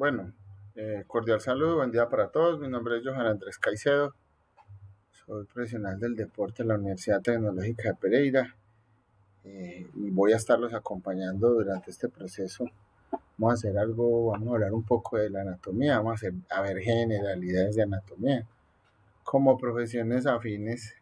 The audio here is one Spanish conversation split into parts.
Bueno, cordial saludo, buen día para todos. Mi nombre es Johan Andrés Caicedo, soy profesional del deporte en la Universidad Tecnológica de Pereira y voy a estarlos acompañando durante este proceso. Vamos a hacer algo, vamos a hablar un poco de la anatomía, a ver generalidades de anatomía. Como profesiones afines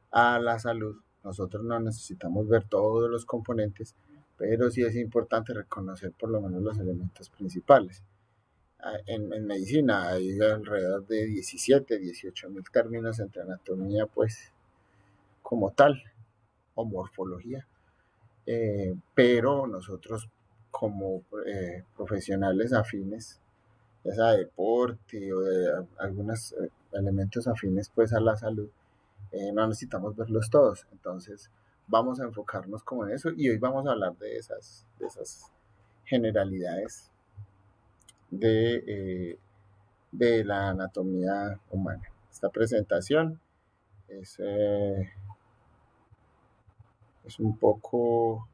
a la salud, nosotros no necesitamos ver todos los componentes, pero sí es importante reconocer por lo menos los elementos principales. En medicina hay alrededor de 17, 18 mil términos entre anatomía, pues, como tal, o morfología. Pero nosotros, como profesionales afines, ya sea de deporte o de algunos elementos afines, pues, a la salud, no necesitamos verlos todos. Entonces, vamos a enfocarnos como en eso y hoy vamos a hablar de esas generalidades de de la anatomía humana. Esta presentación es, eh, es un poco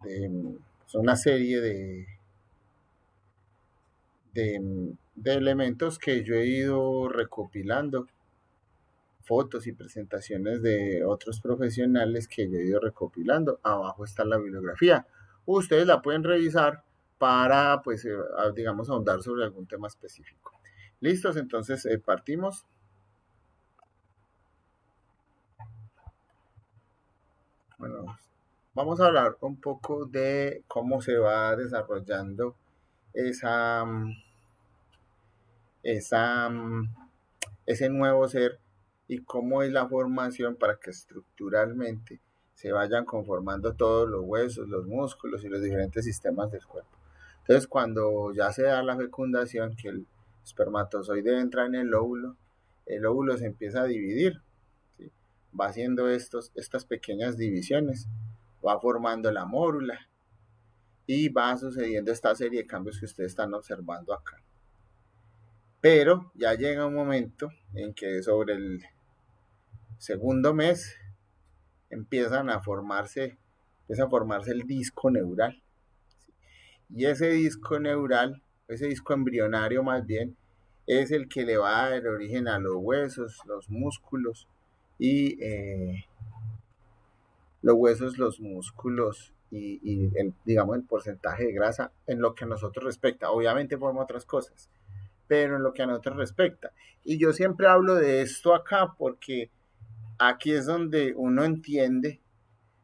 de es una serie de elementos que yo he ido recopilando, fotos y presentaciones de otros profesionales que yo he ido recopilando. Abajo está la bibliografía. Ustedes la pueden revisar para, pues, digamos, ahondar sobre algún tema específico. ¿Listos? Entonces, partimos. Bueno, vamos a hablar un poco de cómo se va desarrollando esa, esa, ese nuevo ser y cómo es la formación para que estructuralmente se vayan conformando todos los huesos, los músculos y los diferentes sistemas del cuerpo. Entonces, cuando ya se da la fecundación, que el espermatozoide entra en el óvulo se empieza a dividir, ¿sí? Va haciendo estas pequeñas divisiones, va formando la mórula y va sucediendo esta serie de cambios que ustedes están observando acá. Pero ya llega un momento en que sobre el segundo mes empieza a formarse el disco neural. Y ese disco embrionario más bien, es el que le va a dar origen a los huesos, los músculos y los músculos digamos, el porcentaje de grasa en lo que a nosotros respecta. Obviamente forma otras cosas, pero en lo que a nosotros respecta. Y yo siempre hablo de esto acá porque aquí es donde uno entiende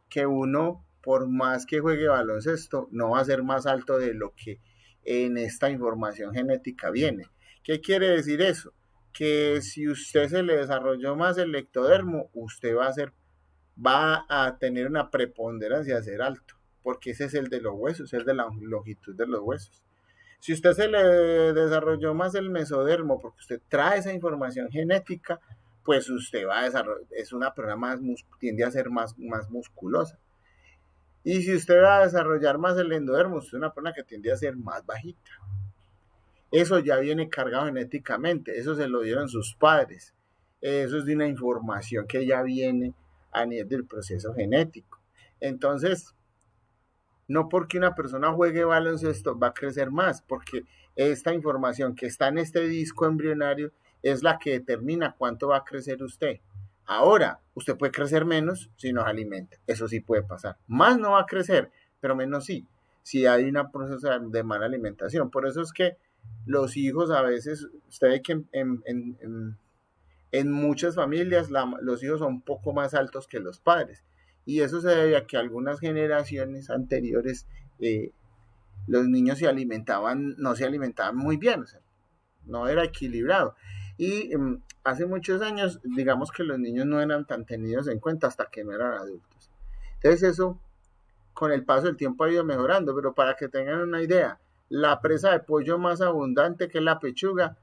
que uno, por más que juegue baloncesto, no va a ser más alto de lo que en esta información genética viene. ¿Qué quiere decir eso? Que si usted se le desarrolló más el ectodermo, usted va a tener una preponderancia de ser alto, porque ese es el de los huesos, es el de la longitud de los huesos. Si usted se le desarrolló más el mesodermo, porque usted trae esa información genética, pues usted va a desarrollar, es una persona tiende a ser más musculosa. Y si usted va a desarrollar más el endodermo, usted es una persona que tiende a ser más bajita. Eso ya viene cargado genéticamente, eso se lo dieron sus padres. Eso es de una información que ya viene a nivel del proceso genético. Entonces, no porque una persona juegue baloncesto va a crecer más, porque esta información que está en este disco embrionario es la que determina cuánto va a crecer usted. Ahora, usted puede crecer menos si no alimenta, eso sí puede pasar. Más no va a crecer, pero menos sí, si hay un proceso de mala alimentación. Por eso es que los hijos a veces, usted ve que en muchas familias los hijos son un poco más altos que los padres. Y eso se debe a que algunas generaciones anteriores los niños no se alimentaban muy bien, o sea, no era equilibrado. Y hace muchos años, digamos que los niños no eran tan tenidos en cuenta hasta que no eran adultos. Entonces eso, con el paso del tiempo ha ido mejorando, pero para que tengan una idea, la presa de pollo más abundante, que es la pechuga,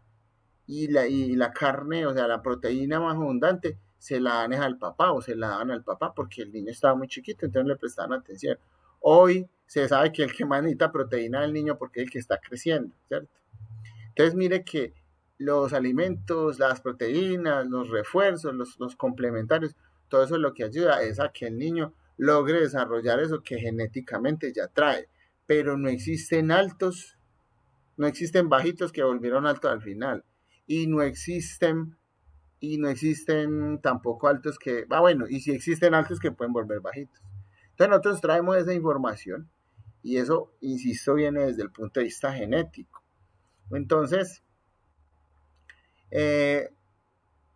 y la carne, o sea, la proteína más abundante, se la dan al papá o se la daban al papá porque el niño estaba muy chiquito, entonces le prestaban atención. Hoy se sabe que el que más necesita proteína es el niño porque es el que está creciendo, ¿cierto? Entonces mire que los alimentos, las proteínas, los refuerzos, los complementarios, todo eso lo que ayuda es a que el niño logre desarrollar eso que genéticamente ya trae. pero no existen altos, no existen bajitos que volvieron altos al final, y no existen, y no existen tampoco altos que, bueno, y si existen altos que pueden volver bajitos. Entonces nosotros traemos esa información, y eso, insisto, viene desde el punto de vista genético. Entonces,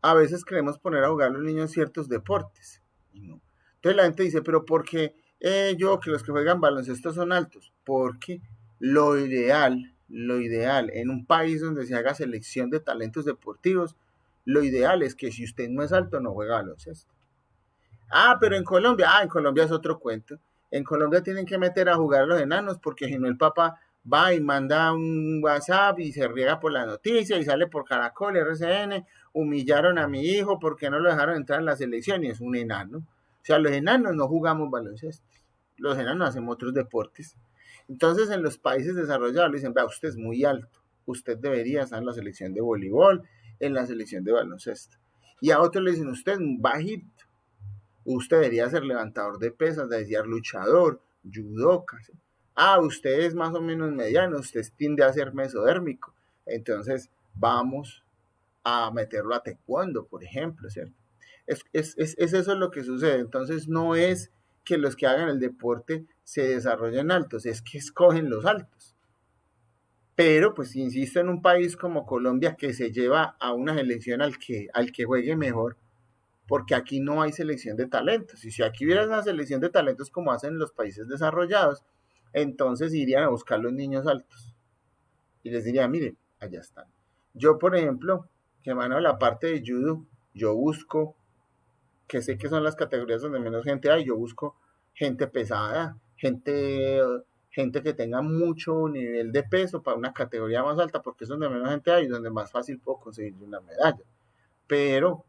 a veces queremos poner a jugar a los niños ciertos deportes. ¿No? Entonces la gente dice, pero ¿por qué yo que los que juegan baloncesto son altos? Porque lo ideal en un país donde se haga selección de talentos deportivos, lo ideal es que si usted no es alto, no juega baloncesto. Pero en Colombia es otro cuento. En Colombia tienen que meter a jugar a los enanos porque si no el papá va y manda un WhatsApp y se riega por la noticia y sale por Caracol, RCN, humillaron a mi hijo porque no lo dejaron entrar en la selección y es un enano. O sea, los enanos no jugamos baloncesto, los enanos hacemos otros deportes. Entonces en los países desarrollados le dicen, vea, usted es muy alto, usted debería estar en la selección de voleibol, en la selección de baloncesto. Y a otros le dicen, usted es bajito, usted debería ser levantador de pesas, debería ser luchador, judoka. ¿Sí? Usted es más o menos mediano, usted tiende a ser mesodérmico. Entonces vamos a meterlo a taekwondo, por ejemplo, ¿cierto? Es eso lo que sucede. Entonces no es que los que hagan el deporte se desarrollen altos, es que escogen los altos. Pero, pues, insisto, en un país como Colombia que se lleva a una selección al que juegue mejor, porque aquí no hay selección de talentos. Y si aquí hubiera una selección de talentos como hacen los países desarrollados, entonces irían a buscar los niños altos. Y les diría, miren, allá están. Yo, por ejemplo, que manejo la parte de judo, yo busco, que sé que son las categorías donde menos gente hay, yo busco gente pesada, gente que tenga mucho nivel de peso para una categoría más alta, porque es donde menos gente hay y donde más fácil puedo conseguir una medalla. Pero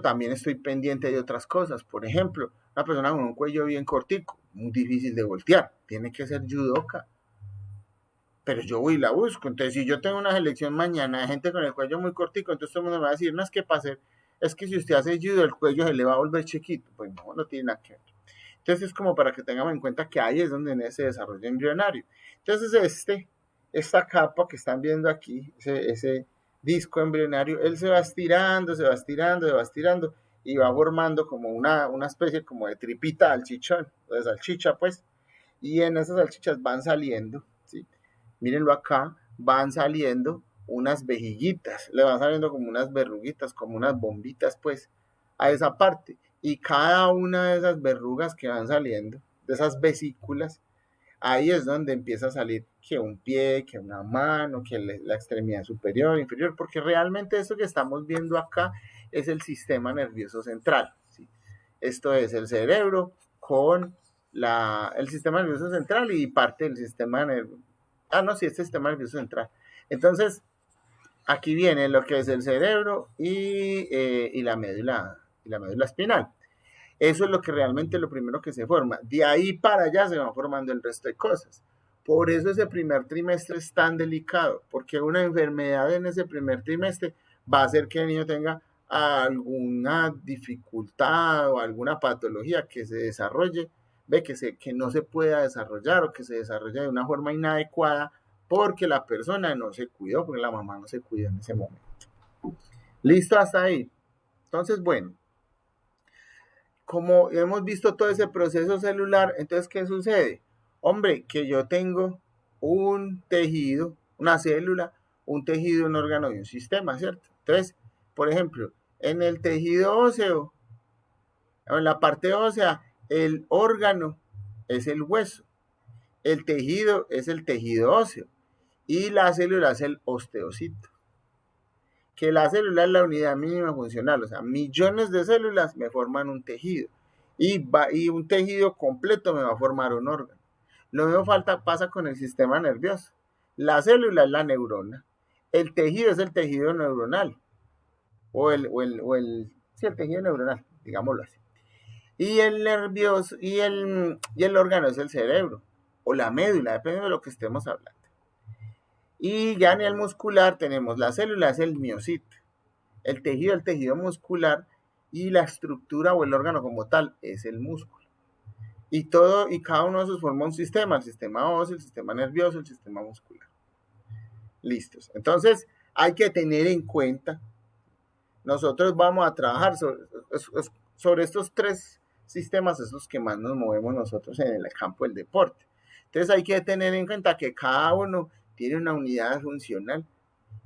también estoy pendiente de otras cosas. Por ejemplo, una persona con un cuello bien cortico, muy difícil de voltear, tiene que ser judoka. Pero yo voy y la busco. Entonces, si yo tengo una selección mañana de gente con el cuello muy cortico, entonces todo el mundo me va a decir, no es que para hacer, es que si usted hace judo, el cuello se le va a volver chiquito. Pues no, no tiene nada que ver. Entonces, es como para que tengamos en cuenta que ahí es donde se desarrolla embrionario. Entonces, esta capa que están viendo aquí, ese disco embrionario, él se va estirando, se va estirando, se va estirando y va formando como una especie como de tripita al chichón, de salchicha pues, y en esas salchichas van saliendo, ¿sí? Mírenlo acá, van saliendo unas vejiguitas, le van saliendo como unas verruguitas, como unas bombitas pues, a esa parte, y cada una de esas verrugas que van saliendo, de esas vesículas, ahí es donde empieza a salir que un pie, que una mano, que la extremidad superior, inferior, porque realmente esto que estamos viendo acá es el sistema nervioso central. ¿Sí? Esto es el cerebro con el sistema nervioso central y parte del sistema nervioso. No, sí, este sistema nervioso central. Entonces, aquí viene lo que es el cerebro y la médula espinal. Eso es lo que realmente lo primero que se forma. De ahí para allá se van formando el resto de cosas. Por eso ese primer trimestre es tan delicado, porque una enfermedad en ese primer trimestre va a hacer que el niño tenga alguna dificultad o alguna patología que se desarrolle, que no se pueda desarrollar o que se desarrolle de una forma inadecuada porque la persona no se cuidó, porque la mamá no se cuidó en ese momento. Listo hasta ahí. Entonces, bueno, como hemos visto todo ese proceso celular, entonces, ¿qué sucede? Hombre, que yo tengo un tejido, una célula, un tejido, un órgano y un sistema, ¿cierto? Entonces, por ejemplo, en el tejido óseo, en la parte ósea, el órgano es el hueso, el tejido es el tejido óseo y la célula es el osteocito. Que la célula es la unidad mínima funcional, o sea, millones de células me forman un tejido y un tejido completo me va a formar un órgano. Lo mismo pasa con el sistema nervioso. La célula es la neurona, el tejido es el tejido neuronal sí, el tejido neuronal, digámoslo así. Y el nervioso y el órgano es el cerebro o la médula, depende de lo que estemos hablando. Y ya en el muscular tenemos la célula, es el miocito. El tejido muscular y la estructura o el órgano como tal es el músculo. y cada uno de esos forma un sistema, el sistema óseo, el sistema nervioso, el sistema muscular. Listos. Entonces, hay que tener en cuenta, nosotros vamos a trabajar sobre estos tres sistemas, es los que más nos movemos nosotros en el campo del deporte. Entonces, hay que tener en cuenta que cada uno tiene una unidad funcional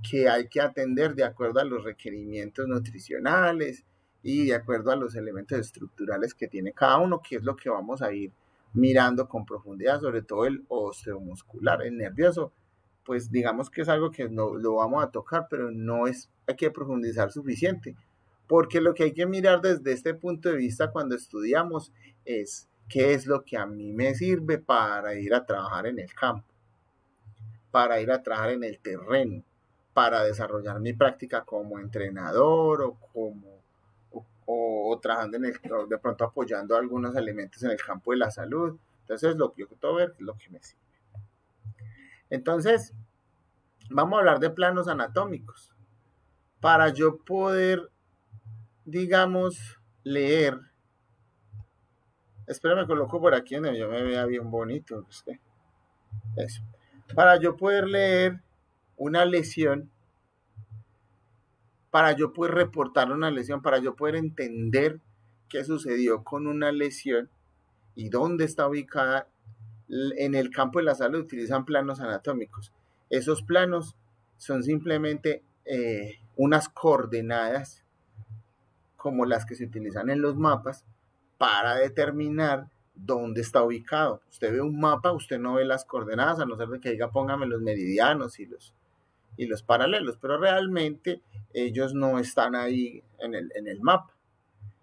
que hay que atender de acuerdo a los requerimientos nutricionales y de acuerdo a los elementos estructurales que tiene cada uno, que es lo que vamos a ir mirando con profundidad, sobre todo el osteomuscular, el nervioso, pues digamos que es algo que no lo vamos a tocar, pero no es, hay que profundizar suficiente, porque lo que hay que mirar desde este punto de vista cuando estudiamos es qué es lo que a mí me sirve para ir a trabajar en el campo, para ir a trabajar en el terreno, para desarrollar mi práctica como entrenador o como o trabajando en el, o de pronto apoyando algunos elementos en el campo de la salud. Entonces, lo que yo quiero ver es lo que me sirve. Entonces, vamos a hablar de planos anatómicos. Para yo poder, digamos, leer, espera, me coloco por aquí donde yo me vea bien bonito. Eso. Para yo poder leer una lesión, para yo poder reportar una lesión, para yo poder entender qué sucedió con una lesión y dónde está ubicada en el campo de la salud, utilizan planos anatómicos. Esos planos son simplemente unas coordenadas como las que se utilizan en los mapas para determinar dónde está ubicado. Usted ve un mapa, usted no ve las coordenadas, a no ser de que diga póngame los meridianos y los paralelos, pero realmente ellos no están ahí en el mapa.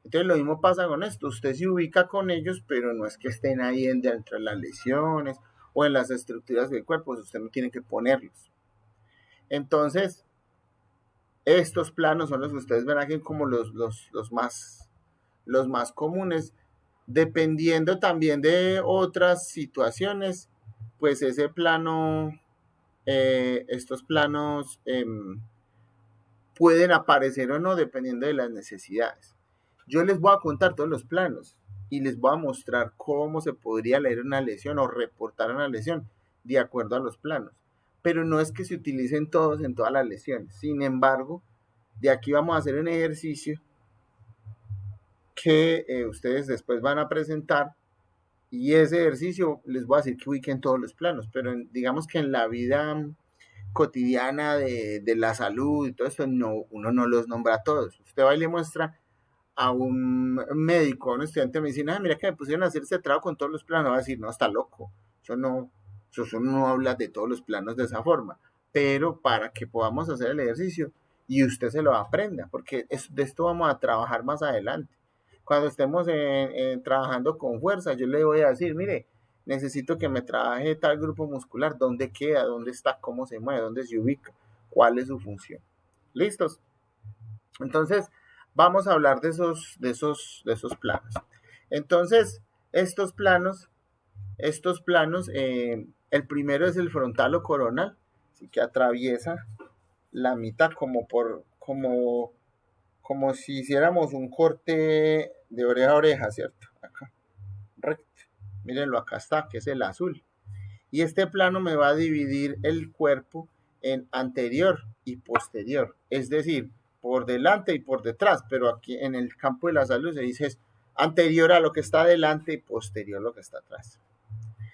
Entonces lo mismo pasa con esto, usted se ubica con ellos, pero no es que estén ahí dentro de las lesiones o en las estructuras del cuerpo, usted no tiene que ponerlos. Entonces, estos planos son los que ustedes ven aquí como los más comunes, dependiendo también de otras situaciones, pues ese plano, estos planos pueden aparecer o no dependiendo de las necesidades. Yo les voy a contar todos los planos y les voy a mostrar cómo se podría leer una lesión o reportar una lesión de acuerdo a los planos. Pero no es que se utilicen todos en todas las lesiones. Sin embargo, de aquí vamos a hacer un ejercicio que ustedes después van a presentar y ese ejercicio les voy a decir que ubiquen todos los planos, pero digamos que en la vida cotidiana de la salud y todo esto, no, uno no los nombra a todos. Usted va y le muestra a un médico, a un estudiante de medicina, mira que me pusieron a hacer ese trabajo con todos los planos, va a decir, no, está loco, eso no habla de todos los planos de esa forma, pero para que podamos hacer el ejercicio y usted se lo aprenda, porque de esto vamos a trabajar más adelante. Cuando estemos trabajando con fuerza, yo le voy a decir, mire, necesito que me trabaje tal grupo muscular, dónde queda, dónde está, cómo se mueve, dónde se ubica, cuál es su función. ¿Listos? Entonces, vamos a hablar de esos planos. Entonces, estos planos, el primero es el frontal o coronal, así que atraviesa la mitad como si hiciéramos un corte de oreja a oreja, ¿cierto? Acá, recto. Mírenlo, acá está, que es el azul. Y este plano me va a dividir el cuerpo en anterior y posterior, es decir, por delante y por detrás, pero aquí en el campo de la salud se dice es anterior a lo que está delante y posterior a lo que está atrás.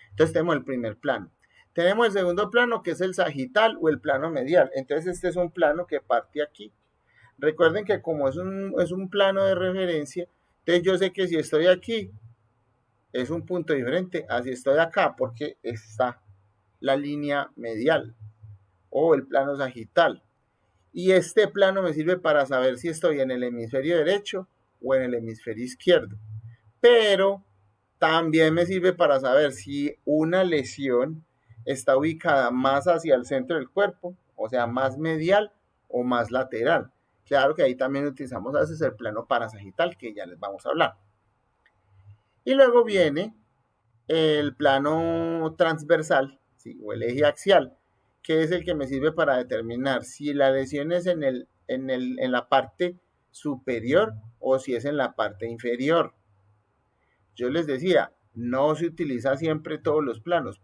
Entonces tenemos el primer plano. Tenemos el segundo plano que es el sagital o el plano medial. Entonces este es un plano que parte aquí. Recuerden que como es un plano de referencia, entonces yo sé que si estoy aquí es un punto diferente a si estoy acá porque está la línea medial o el plano sagital. Y este plano me sirve para saber si estoy en el hemisferio derecho o en el hemisferio izquierdo. Pero también me sirve para saber si una lesión está ubicada más hacia el centro del cuerpo, o sea, más medial o más lateral. Claro que ahí también utilizamos a veces el plano parasagital, que ya les vamos a hablar. Y luego viene el plano transversal, ¿sí? O el eje axial, que es el que me sirve para determinar si la lesión es en la parte superior o si es en la parte inferior. Yo les decía, no se utiliza siempre todos los planos,